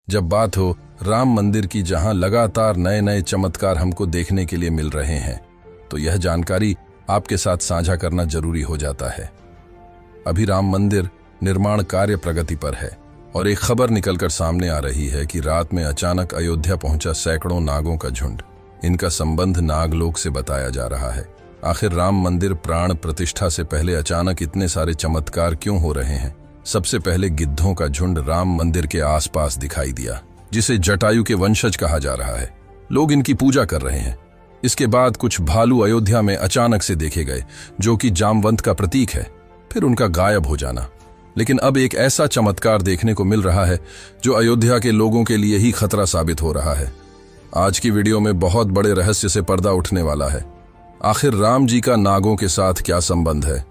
जब बात हो राम मंदिर की, जहां लगातार नए नए चमत्कार हमको देखने के लिए मिल रहे हैं, तो यह जानकारी आपके साथ साझा करना जरूरी हो जाता है। अभी राम मंदिर निर्माण कार्य प्रगति पर है और एक खबर निकलकर सामने आ रही है कि रात में अचानक अयोध्या पहुंचा सैकड़ों नागों का झुंड। इनका संबंध नागलोक से बताया जा रहा है। आखिर राम मंदिर प्राण प्रतिष्ठा से पहले अचानक इतने सारे चमत्कार क्यों हो रहे हैं? सबसे पहले गिद्धों का झुंड राम मंदिर के आसपास दिखाई दिया, जिसे जटायु के वंशज कहा जा रहा है। लोग इनकी पूजा कर रहे हैं। इसके बाद कुछ भालू अयोध्या में अचानक से देखे गए, जो कि जामवंत का प्रतीक है। फिर उनका गायब हो जाना। लेकिन अब एक ऐसा चमत्कार देखने को मिल रहा है जो अयोध्या के लोगों के लिए ही खतरा साबित हो रहा है। आज की वीडियो में बहुत बड़े रहस्य से पर्दा उठने वाला है। आखिर राम जी का नागों के साथ क्या संबंध है?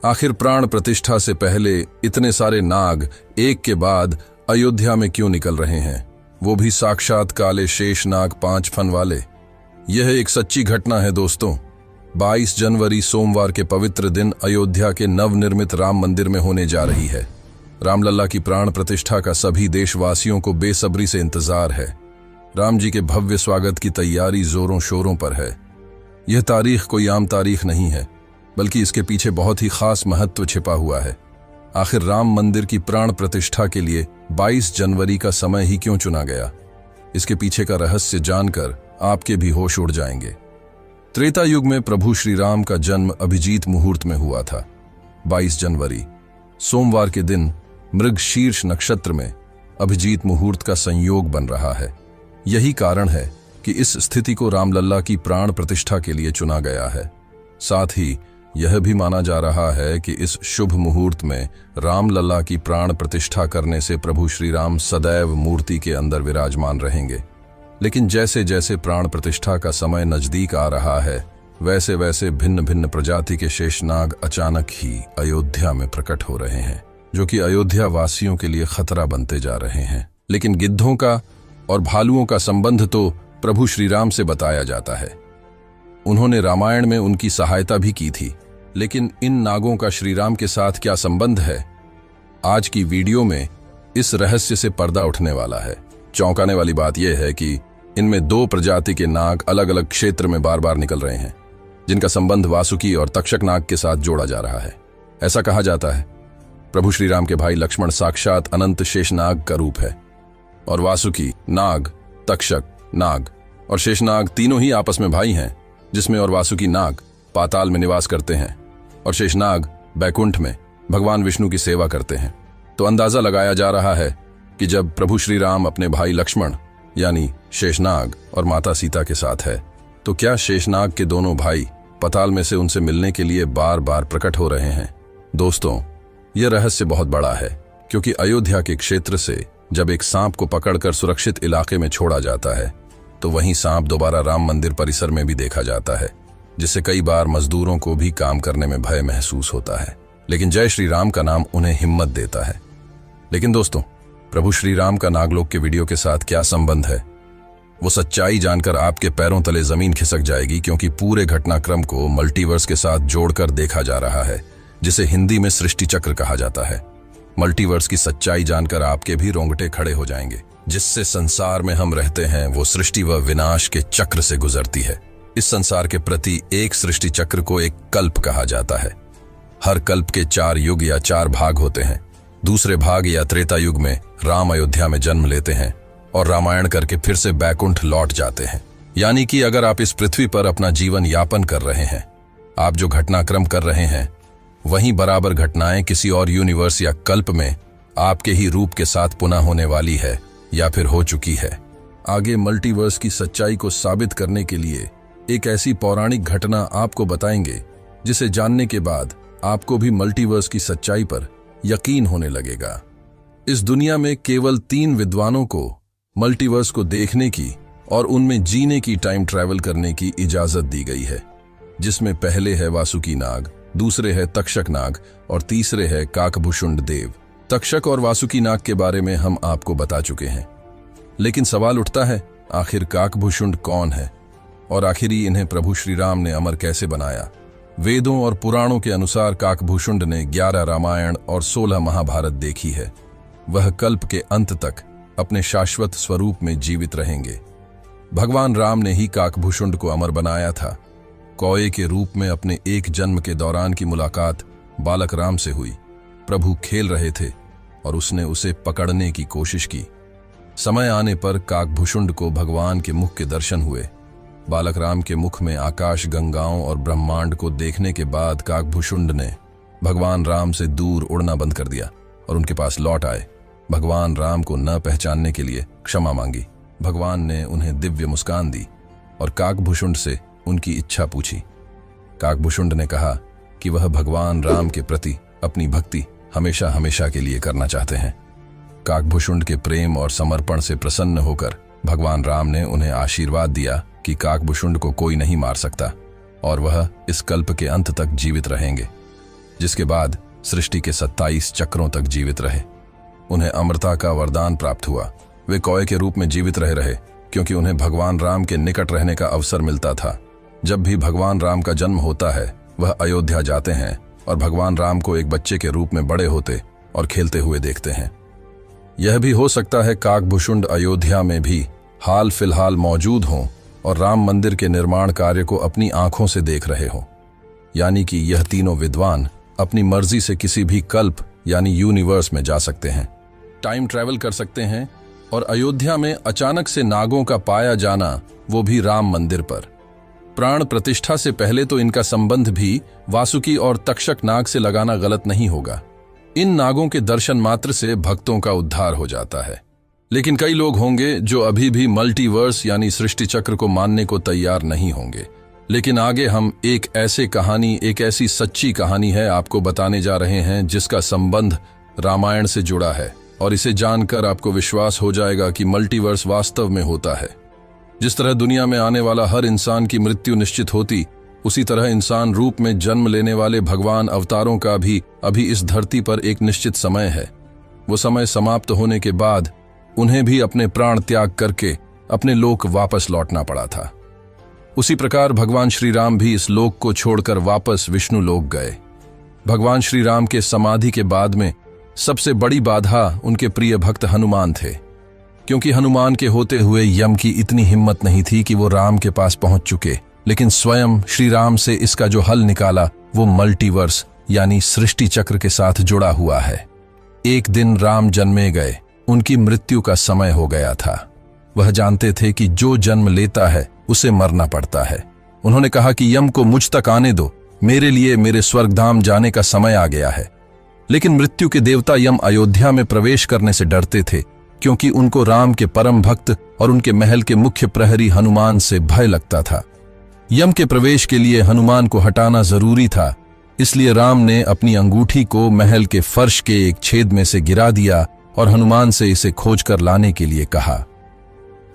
आखिर प्राण प्रतिष्ठा से पहले इतने सारे नाग एक के बाद अयोध्या में क्यों निकल रहे हैं, वो भी साक्षात काले शेष नाग 5 फन वाले? यह एक सच्ची घटना है दोस्तों। 22 जनवरी सोमवार के पवित्र दिन अयोध्या के नवनिर्मित राम मंदिर में होने जा रही है रामलला की प्राण प्रतिष्ठा का सभी देशवासियों को बेसब्री से इंतजार है। राम जी के भव्य स्वागत की तैयारी जोरों शोरों पर है। यह तारीख कोई आम तारीख नहीं है, बल्कि इसके पीछे बहुत ही खास महत्व छिपा हुआ है। आखिर राम मंदिर की प्राण प्रतिष्ठा के लिए 22 जनवरी का समय ही क्यों चुना गया? इसके पीछे का रहस्य जानकर आपके भी होश उड़ जाएंगे। त्रेता युग में प्रभु श्री राम का जन्म अभिजीत मुहूर्त में हुआ था। 22 जनवरी सोमवार के दिन मृगशीर्ष नक्षत्र में अभिजीत मुहूर्त का संयोग बन रहा है। यही कारण है कि इस स्थिति को रामलला की प्राण प्रतिष्ठा के लिए चुना गया है। साथ ही यह भी माना जा रहा है कि इस शुभ मुहूर्त में रामलला की प्राण प्रतिष्ठा करने से प्रभु श्री राम सदैव मूर्ति के अंदर विराजमान रहेंगे। लेकिन जैसे जैसे प्राण प्रतिष्ठा का समय नजदीक आ रहा है, वैसे वैसे भिन्न भिन्न प्रजाति के शेषनाग अचानक ही अयोध्या में प्रकट हो रहे हैं, जो कि अयोध्या वासियों के लिए खतरा बनते जा रहे हैं। लेकिन गिद्धों का और भालुओं का संबंध तो प्रभु श्री राम से बताया जाता है। उन्होंने रामायण में उनकी सहायता भी की थी। लेकिन इन नागों का श्री राम के साथ क्या संबंध है? आज की वीडियो में इस रहस्य से पर्दा उठने वाला है। चौंकाने वाली बात यह है कि इनमें 2 प्रजाति के नाग अलग अलग क्षेत्र में बार बार निकल रहे हैं, जिनका संबंध वासुकी और तक्षक नाग के साथ जोड़ा जा रहा है। ऐसा कहा जाता है प्रभु श्री राम के भाई लक्ष्मण साक्षात अनंत शेषनाग का रूप है, और वासुकी नाग, तक्षक नाग और शेषनाग तीनों ही आपस में भाई हैं, जिसमें और वासुकी नाग पाताल में निवास करते हैं और शेषनाग बैकुंठ में भगवान विष्णु की सेवा करते हैं। तो अंदाजा लगाया जा रहा है कि जब प्रभु श्री राम अपने भाई लक्ष्मण यानी शेषनाग और माता सीता के साथ है, तो क्या शेषनाग के दोनों भाई पाताल में से उनसे मिलने के लिए बार बार प्रकट हो रहे हैं? दोस्तों, यह रहस्य बहुत बड़ा है, क्योंकि अयोध्या के क्षेत्र से जब एक सांप को पकड़कर सुरक्षित इलाके में छोड़ा जाता है, तो वहीं सांप दोबारा राम मंदिर परिसर में भी देखा जाता है, जिससे कई बार मजदूरों को भी काम करने में भय महसूस होता है। लेकिन जय श्री राम का नाम उन्हें हिम्मत देता है। लेकिन दोस्तों, प्रभु श्री राम का नागलोक के वीडियो के साथ क्या संबंध है? वो सच्चाई जानकर आपके पैरों तले जमीन खिसक जाएगी, क्योंकि पूरे घटनाक्रम को मल्टीवर्स के साथ जोड़कर देखा जा रहा है, जिसे हिंदी में सृष्टि चक्र कहा जाता है। मल्टीवर्स की सच्चाई जानकर आपके भी रोंगटे खड़े हो जाएंगे। जिससे संसार में हम रहते हैं, वो सृष्टि व विनाश के चक्र से गुजरती है। इस संसार के प्रति एक सृष्टि चक्र को एक कल्प कहा जाता है। हर कल्प के 4 युग या 4 भाग होते हैं। दूसरे भाग या त्रेता युग में राम अयोध्या में जन्म लेते हैं और रामायण करके फिर से बैकुंठ लौट जाते हैं। यानी कि अगर आप इस पृथ्वी पर अपना जीवन यापन कर रहे हैं, आप जो घटनाक्रम कर रहे हैं, वहीं बराबर घटनाएं किसी और यूनिवर्स या कल्प में आपके ही रूप के साथ पुनः होने वाली है या फिर हो चुकी है। आगे मल्टीवर्स की सच्चाई को साबित करने के लिए एक ऐसी पौराणिक घटना आपको बताएंगे, जिसे जानने के बाद आपको भी मल्टीवर्स की सच्चाई पर यकीन होने लगेगा। इस दुनिया में केवल 3 विद्वानों को मल्टीवर्स को देखने की और उनमें जीने की, टाइम ट्रैवल करने की इजाजत दी गई है, जिसमें पहले है वासुकी नाग, दूसरे है तक्षक नाग और तीसरे है काकभूषुंड देव। तक्षक और वासुकी नाग के बारे में हम आपको बता चुके हैं, लेकिन सवाल उठता है, आखिर काकभूषुंड कौन है और आखिर इन्हें प्रभु श्री राम ने अमर कैसे बनाया? वेदों और पुराणों के अनुसार काकभूषुंड ने 11 रामायण और 16 महाभारत देखी है। वह कल्प के अंत तक अपने शाश्वत स्वरूप में जीवित रहेंगे। भगवान राम ने ही काकभूषुंड को अमर बनाया था। कौए के रूप में अपने एक जन्म के दौरान की मुलाकात बालक राम से हुई। प्रभु खेल रहे थे और उसने उसे पकड़ने की कोशिश की। समय आने पर काकभूषुंड को भगवान के मुख के दर्शन हुए। बालक राम के मुख में आकाश गंगाओं और ब्रह्मांड को देखने के बाद काकभूषुंड ने भगवान राम से दूर उड़ना बंद कर दिया और उनके पास लौट आए। भगवान राम को न पहचानने के लिए क्षमा मांगी। भगवान ने उन्हें दिव्य मुस्कान दी और काकभूषुंड से उनकी इच्छा पूछी। काकभूषुंड ने कहा कि वह भगवान राम के प्रति अपनी भक्ति हमेशा हमेशा के लिए करना चाहते हैं। काकभूषुंड के प्रेम और समर्पण से प्रसन्न होकर भगवान राम ने उन्हें आशीर्वाद दिया कि काकभूषुंड को कोई नहीं मार सकता और वह इस कल्प के अंत तक जीवित रहेंगे, जिसके बाद सृष्टि के 27 चक्रों तक जीवित रहे। उन्हें अमरता का वरदान प्राप्त हुआ। वे कौए के रूप में जीवित रहे क्योंकि उन्हें भगवान राम के निकट रहने का अवसर मिलता था। जब भी भगवान राम का जन्म होता है वह अयोध्या जाते हैं और भगवान राम को एक बच्चे के रूप में बड़े होते और खेलते हुए देखते हैं। यह भी हो सकता है काकभूषुंड अयोध्या में भी हाल फिलहाल मौजूद हों और राम मंदिर के निर्माण कार्य को अपनी आंखों से देख रहे हों। यानी कि यह तीनों विद्वान अपनी मर्जी से किसी भी कल्प यानी यूनिवर्स में जा सकते हैं, टाइम ट्रैवल कर सकते हैं और अयोध्या में अचानक से नागों का पाया जाना, वो भी राम मंदिर पर। प्राण प्रतिष्ठा से पहले तो इनका संबंध भी वासुकी और तक्षक नाग से लगाना गलत नहीं होगा। इन नागों के दर्शन मात्र से भक्तों का उद्धार हो जाता है। लेकिन कई लोग होंगे जो अभी भी मल्टीवर्स यानी सृष्टि चक्र को मानने को तैयार नहीं होंगे। लेकिन आगे हम एक ऐसी सच्ची कहानी है आपको बताने जा रहे हैं जिसका संबंध रामायण से जुड़ा है और इसे जानकर आपको विश्वास हो जाएगा कि मल्टीवर्स वास्तव में होता है। जिस तरह दुनिया में आने वाला हर इंसान की मृत्यु निश्चित होती, उसी तरह इंसान रूप में जन्म लेने वाले भगवान अवतारों का भी अभी इस धरती पर एक निश्चित समय है। वो समय समाप्त होने के बाद उन्हें भी अपने प्राण त्याग करके अपने लोक वापस लौटना पड़ा था। उसी प्रकार भगवान श्री राम भी इस लोक को छोड़कर वापस विष्णु लोक गए। भगवान श्री राम के समाधि के बाद में सबसे बड़ी बाधा उनके प्रिय भक्त हनुमान थे, क्योंकि हनुमान के होते हुए यम की इतनी हिम्मत नहीं थी कि वो राम के पास पहुंच चुके। लेकिन स्वयं श्री राम से इसका जो हल निकाला वो मल्टीवर्स यानी सृष्टि चक्र के साथ जुड़ा हुआ है। एक दिन राम जन्मे गए, उनकी मृत्यु का समय हो गया था। वह जानते थे कि जो जन्म लेता है उसे मरना पड़ता है। उन्होंने कहा कि यम को मुझ तक आने दो, मेरे लिए मेरे स्वर्गधाम जाने का समय आ गया है। लेकिन मृत्यु के देवता यम अयोध्या में प्रवेश करने से डरते थे, क्योंकि उनको राम के परम भक्त और उनके महल के मुख्य प्रहरी हनुमान से भय लगता था। यम के प्रवेश के लिए हनुमान को हटाना जरूरी था, इसलिए राम ने अपनी अंगूठी को महल के फर्श के एक छेद में से गिरा दिया और हनुमान से इसे खोजकर लाने के लिए कहा।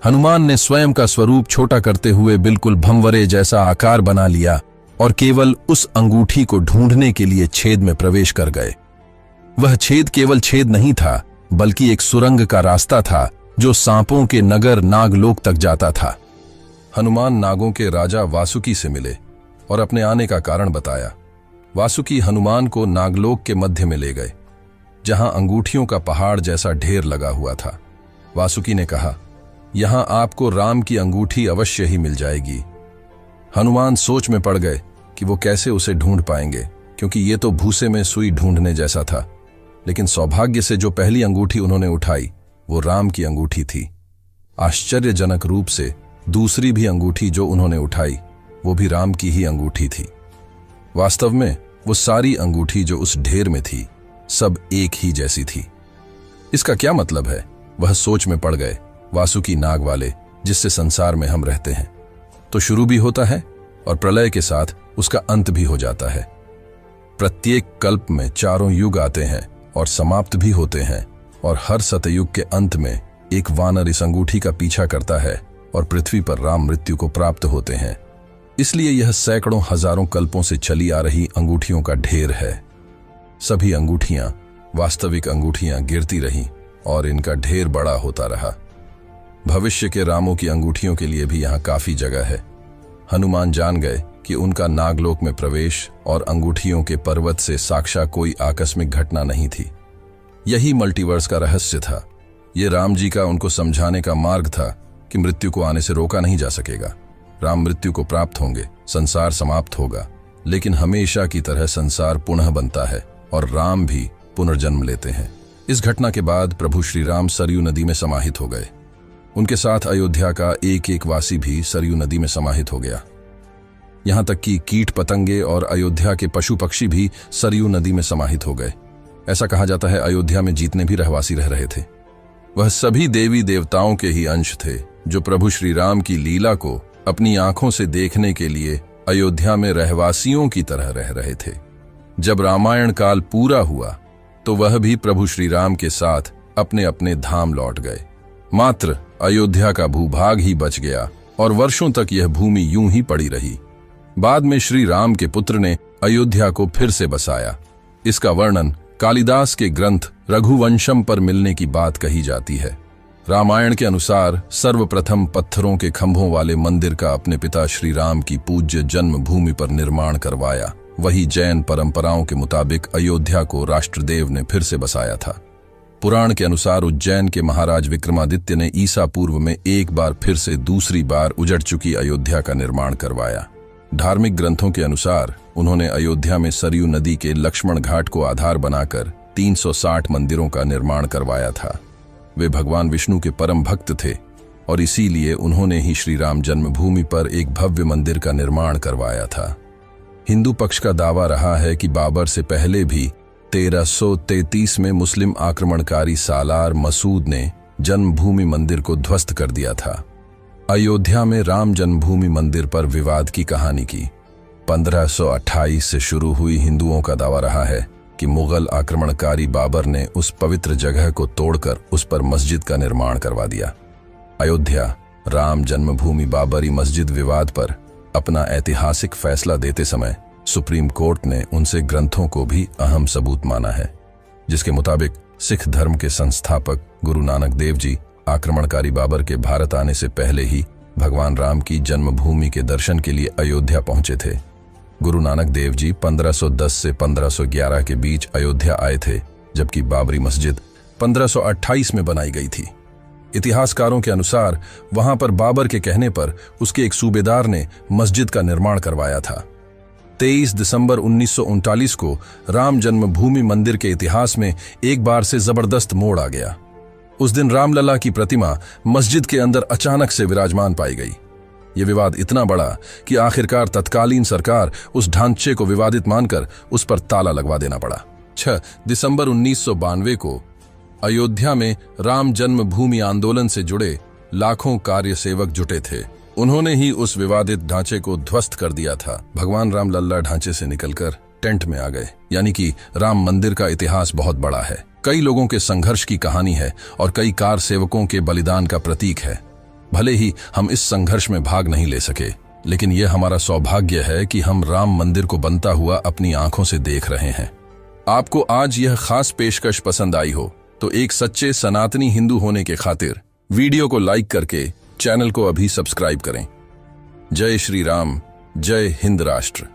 हनुमान ने स्वयं का स्वरूप छोटा करते हुए बिल्कुल भंवरे जैसा आकार बना लिया और केवल उस अंगूठी को ढूंढने के लिए छेद में प्रवेश कर गए। वह छेद केवल छेद नहीं था, बल्कि एक सुरंग का रास्ता था जो सांपों के नगर नागलोक तक जाता था। हनुमान नागों के राजा वासुकी से मिले और अपने आने का कारण बताया। वासुकी हनुमान को नागलोक के मध्य में ले गए, जहां अंगूठियों का पहाड़ जैसा ढेर लगा हुआ था। वासुकी ने कहा, यहां आपको राम की अंगूठी अवश्य ही मिल जाएगी। हनुमान सोच में पड़ गए कि वो कैसे उसे ढूंढ पाएंगे, क्योंकि ये तो भूसे में सुई ढूंढने जैसा था। लेकिन सौभाग्य से जो पहली अंगूठी उन्होंने उठाई वो राम की अंगूठी थी। आश्चर्यजनक रूप से दूसरी भी अंगूठी जो उन्होंने उठाई वो भी राम की ही अंगूठी थी। वास्तव में वो सारी अंगूठी जो उस ढेर में थी सब एक ही जैसी थी। इसका क्या मतलब है? वह सोच में पड़ गए। वासुकी नाग वाले, जिससे संसार में हम रहते हैं, तो शुरू भी होता है और प्रलय के साथ उसका अंत भी हो जाता है। प्रत्येक कल्प में 4 युग आते हैं और समाप्त भी होते हैं, और हर सतयुग के अंत में एक वानर इस अंगूठी का पीछा करता है और पृथ्वी पर राम मृत्यु को प्राप्त होते हैं। इसलिए यह सैकड़ों हजारों कल्पों से चली आ रही अंगूठियों का ढेर है। सभी अंगूठियां वास्तविक अंगूठियां गिरती रहीं और इनका ढेर बड़ा होता रहा। भविष्य के रामों की अंगूठियों के लिए भी यहां काफी जगह है। हनुमान जान गए कि उनका नागलोक में प्रवेश और अंगूठियों के पर्वत से साक्षात कोई आकस्मिक घटना नहीं थी। यही मल्टीवर्स का रहस्य था। ये राम जी का उनको समझाने का मार्ग था कि मृत्यु को आने से रोका नहीं जा सकेगा। राम मृत्यु को प्राप्त होंगे, संसार समाप्त होगा, लेकिन हमेशा की तरह संसार पुनः बनता है और राम भी पुनर्जन्म लेते हैं। इस घटना के बाद प्रभु श्री राम सरयू नदी में समाहित हो गए। उनके साथ अयोध्या का एक एक वासी भी सरयू नदी में समाहित हो गया। यहां तक कि कीट पतंगे और अयोध्या के पशु पक्षी भी सरयू नदी में समाहित हो गए। ऐसा कहा जाता है अयोध्या में जितने भी रहवासी रह रहे थे वह सभी देवी देवताओं के ही अंश थे, जो प्रभु श्री राम की लीला को अपनी आंखों से देखने के लिए अयोध्या में रहवासियों की तरह रह रहे थे। जब रामायण काल पूरा हुआ तो वह भी प्रभु श्री राम के साथ अपने अपने धाम लौट गए। मात्र अयोध्या का भूभाग ही बच गया और वर्षों तक यह भूमि यूं ही पड़ी रही। बाद में श्री राम के पुत्र ने अयोध्या को फिर से बसाया। इसका वर्णन कालिदास के ग्रंथ रघुवंशम पर मिलने की बात कही जाती है। रामायण के अनुसार सर्वप्रथम पत्थरों के खंभों वाले मंदिर का अपने पिता श्री राम की पूज्य जन्मभूमि पर निर्माण करवाया। वही जैन परंपराओं के मुताबिक अयोध्या को राष्ट्रदेव ने फिर से बसाया था। पुराण के अनुसार उज्जैन के महाराज विक्रमादित्य ने ईसा पूर्व में एक बार फिर से दूसरी बार उजड़ चुकी अयोध्या का निर्माण करवाया। धार्मिक ग्रंथों के अनुसार उन्होंने अयोध्या में सरयू नदी के लक्ष्मण घाट को आधार बनाकर 360 मंदिरों का निर्माण करवाया था। वे भगवान विष्णु के परम भक्त थे और इसीलिए उन्होंने ही श्री राम जन्मभूमि पर एक भव्य मंदिर का निर्माण करवाया था। हिंदू पक्ष का दावा रहा है कि बाबर से पहले भी 1333 में मुस्लिम आक्रमणकारी सालार मसूद ने जन्मभूमि मंदिर को ध्वस्त कर दिया था। अयोध्या में राम जन्मभूमि मंदिर पर विवाद की कहानी की 1528 से शुरू हुई। हिंदुओं का दावा रहा है कि मुगल आक्रमणकारी बाबर ने उस पवित्र जगह को तोड़कर उस पर मस्जिद का निर्माण करवा दिया। अयोध्या राम जन्मभूमि बाबरी मस्जिद विवाद पर अपना ऐतिहासिक फैसला देते समय सुप्रीम कोर्ट ने उनसे ग्रंथों को भी अहम सबूत माना है, जिसके मुताबिक सिख धर्म के संस्थापक गुरु नानक देव जी आक्रमणकारी बाबर के भारत आने से पहले ही भगवान राम की जन्मभूमि के दर्शन के लिए अयोध्या पहुंचे थे। गुरु नानक देव जी 1510 से 1511 के बीच अयोध्या आए थे, जबकि बाबरी मस्जिद 1528 में बनाई गई थी। इतिहासकारों के अनुसार वहां पर बाबर के कहने पर उसके एक सूबेदार ने मस्जिद का निर्माण करवाया था। 23 दिसंबर 1939 को राम जन्मभूमि मंदिर के इतिहास में एक बार से जबरदस्त मोड़ आ गया। उस दिन रामलला की प्रतिमा मस्जिद के अंदर अचानक से विराजमान पाई गई। यह विवाद इतना बड़ा कि आखिरकार तत्कालीन सरकार उस ढांचे को विवादित मानकर उस पर ताला लगवा देना पड़ा। 6 दिसंबर 1992 को अयोध्या में राम जन्मभूमि आंदोलन से जुड़े लाखों कार्यसेवक जुटे थे। उन्होंने ही उस विवादित ढांचे को ध्वस्त कर दिया था। भगवान रामलला ढांचे से निकलकर टेंट में आ गए। यानी कि राम मंदिर का इतिहास बहुत बड़ा है, कई लोगों के संघर्ष की कहानी है और कई कार सेवकों के बलिदान का प्रतीक है। भले ही हम इस संघर्ष में भाग नहीं ले सके, लेकिन यह हमारा सौभाग्य है कि हम राम मंदिर को बनता हुआ अपनी आंखों से देख रहे हैं। आपको आज यह खास पेशकश पसंद आई हो तो एक सच्चे सनातनी हिंदू होने के खातिर वीडियो को लाइक करके चैनल को अभी सब्सक्राइब करें। जय श्री राम, जय हिंद राष्ट्र।